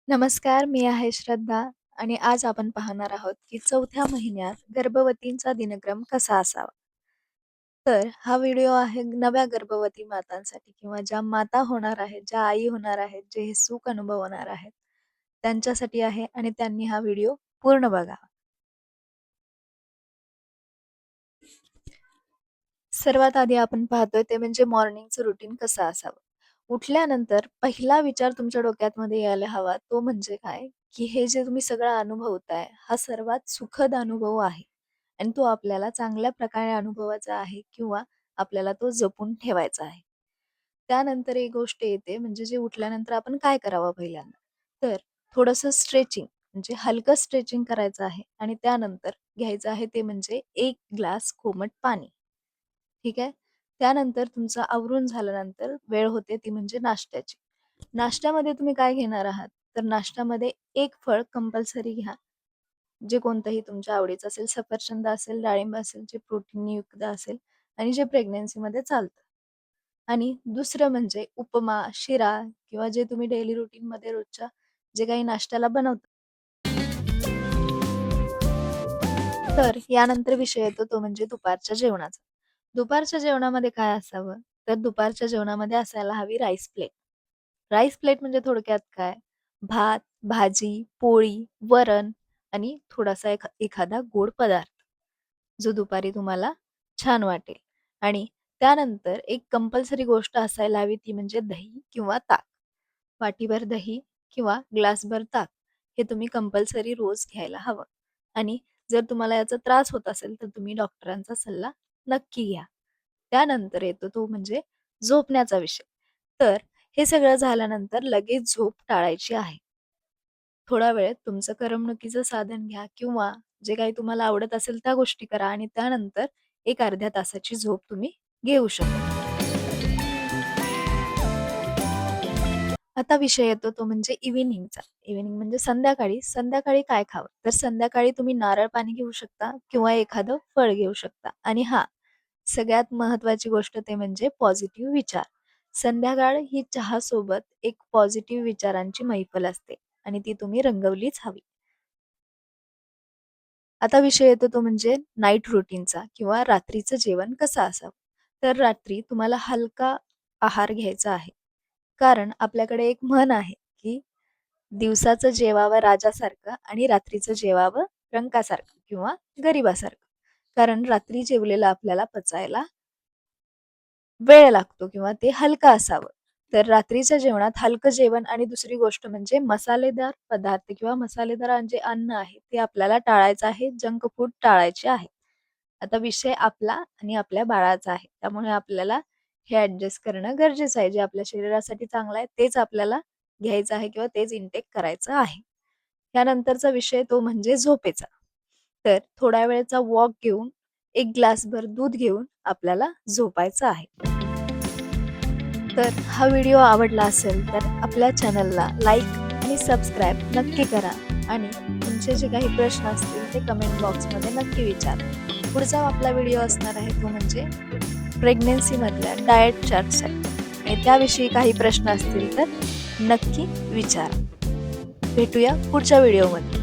नमस्कार, मी आहे श्रद्धा आणि आज आपण पाहणार आहोत की चौथ्या महिन्यात गर्भवतींचा दिनक्रम कसा असावा. तर हा व्हिडिओ आहे नव्या गर्भवती मातांसाठी किंवा ज्या माता होणार आहेत, ज्या आई होणार आहेत, जे हे सुख अनुभवणार आहेत, त्यांच्यासाठी आहे आणि त्यांनी हा व्हिडिओ पूर्ण बघावा. सर्वात आधी आपण पाहतोय ते म्हणजे मॉर्निंगचं रुटीन कसं असावं. उठल्यानंतर पहिला विचार तुमच्या डोक्यामध्ये यायला हवा तो म्हणजे काय, की हे जे तुम्ही सगळं अनुभवताय, हा सर्वात सुखद अनुभव आहे आणि तो आपल्याला चांगल्या प्रकारे अनुभवायचा आहे किंवा आपल्याला तो जपून ठेवायचा आहे. त्यानंतर एक गोष्ट येते म्हणजे जे उठल्यानंतर आपण काय करावं पहिल्यांदा, तर थोडंसं स्ट्रेचिंग म्हणजे हलकं स्ट्रेचिंग करायचं आहे आणि त्यानंतर घ्यायचं आहे ते म्हणजे 1 ग्लास कोमट पाणी. ठीक आहे. त्यानंतर तुमचं आवरून झाल्यानंतर वेळ होते ती म्हणजे नाश्त्याची. नाश्त्यामध्ये तुम्ही काय घेणार आहात? तर नाश्त्यामध्ये एक फळ कंपल्सरी घ्या. जे कोणतंही तुमच्या आवडीचं असेल, सफरचंद असेल, डाळिंब असेल, जे प्रोटीनयुक्त असेल आणि जे प्रेग्नन्सीमध्ये चालतं. आणि दुसरं म्हणजे उपमा, शिरा किंवा जे तुम्ही डेली रुटीनमध्ये रोजच्या जे काही नाश्त्याला बनवता. तर यानंतर विषय येतो तो म्हणजे दुपारच्या जेवणाचा. दुपारच्या जेवणामध्ये काय असावं? तर दुपारच्या जेवणामध्ये असायला हवी राईस प्लेट. राईस प्लेट म्हणजे थोडक्यात काय? भात, भाजी, पोळी, वरण आणि थोडासा एखादा गोड पदार्थ, जो दुपारी तुम्हाला छान वाटेल. आणि त्यानंतर एक कंपल्सरी गोष्ट असायला हवी ती म्हणजे दही किंवा ताक. वाटीभर दही किंवा ग्लासभर ताक हे तुम्ही कंपल्सरी रोज घ्यायला हवं. आणि जर तुम्हाला याचा त्रास होत असेल तर तुम्ही डॉक्टरांचा सल्ला नक्की घ्या. त्यानंतर येतो तो म्हणजे झोपण्याचा विषय. तर हे सगळं झाल्यानंतर लगेच झोप टाळायची आहे. थोडा वेळ तुमचं करमणुकीचं साधन घ्या किंवा जे काही तुम्हाला आवडत असेल त्या गोष्टी करा आणि त्यानंतर एक अर्ध्या तासाची झोप तुम्ही घेऊ शकता. आता विषय येतो तो म्हणजे इव्हनिंगचा. इव्हनिंग म्हणजे संध्याकाळी. संध्याकाळी काय खावं? तर संध्याकाळी तुम्ही नारळ पाणी घेऊ शकता किंवा एखादं फळ घेऊ शकता. आणि हां, सगळ्यात महत्त्वाची गोष्ट ते म्हणजे पॉझिटिव्ह विचार. संध्याकाळ ही चहासोबत एक पॉझिटिव्ह विचारांची मैफल असते आणि ती तुम्ही रंगवलीच हवी. आता विषय येतो तो म्हणजे नाईट रुटीनचा किंवा रात्रीचं जेवण कसं असावं? तर रात्री तुम्हाला हलका आहार घ्यायचा आहे. कारण आपल्याकडे एक म्हण आहे, की दिवसाचं जेवावं राजासारखं आणि रात्रीचं जेवावं रंकासारखं किंवा गरिबासारखं. कारण रात्री जेवलेलं आपल्याला पचायला वेळ लागतो किंवा ते हलकं असावं. तर रात्रीच्या जेवणात हलकं जेवण आणि दुसरी गोष्ट म्हणजे मसालेदार पदार्थ किंवा मसालेदार जे अन्न आहे ते आपल्याला टाळायचं आहे. जंक फूड टाळायचे आहे. आता विषय आपला आणि आपल्या बाळाचा आहे. त्यामुळे आपल्याला हे ॲडजस्ट करणं गरजेचं आहे. जे आपल्या शरीरासाठी चांगलं आहे तेच आपल्याला घ्यायचं आहे किंवा तेच इनटेक करायचं आहे. त्यानंतरचा विषय तो म्हणजे झोपेचा. तर थोड्या वेळचा वॉक घेऊन, एक ग्लासभर दूध घेऊन आपल्याला झोपायचं आहे. तर हा व्हिडिओ आवडला असेल तर आपल्या चॅनलला लाईक आणि सबस्क्राईब नक्की करा आणि तुमचे जे काही प्रश्न असतील ते कमेंट बॉक्समध्ये नक्की विचारा. पुढचा आपला व्हिडिओ असणार आहे तो म्हणजे प्रेग्नन्सीमधल्या डाएट चार्टसाठी आणि त्याविषयी काही प्रश्न असतील तर नक्की विचारा. भेटूया पुढच्या व्हिडिओमध्ये.